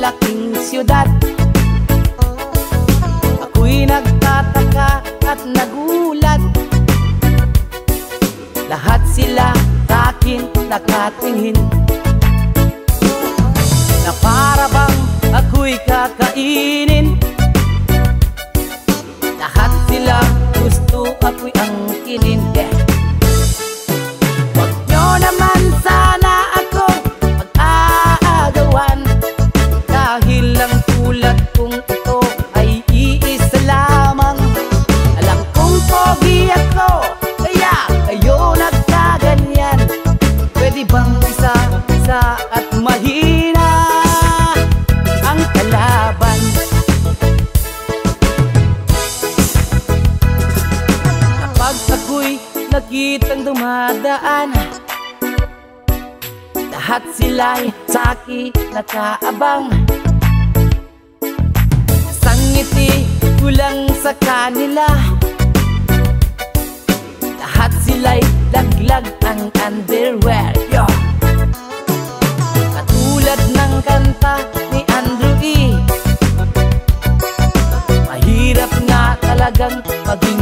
malaking siyudad. Ako'y nagtataka at nagulat, lahat sila sa'kin nakatingin, na para bang ako'y kakainin. Lahat sila gusto ako'y angkinin. Huwag nyo naman sana ako pag-aagawan, dahil lang tulad kong ito ay iisa lamang. Alam kong pogi ako, kaya kayo nagkaganyan. Pwede bang isa-isa at mahina ang kalaban? Kapag ako'y nakitang dumadaan, lahat sila'y sa'kin nakaabang. Isang ngiti ko lang sa kanila, lahat sila'y laglag ang underwear. Yo! Katulad ng kanta ni Andrew E., mahirap nga talagang maging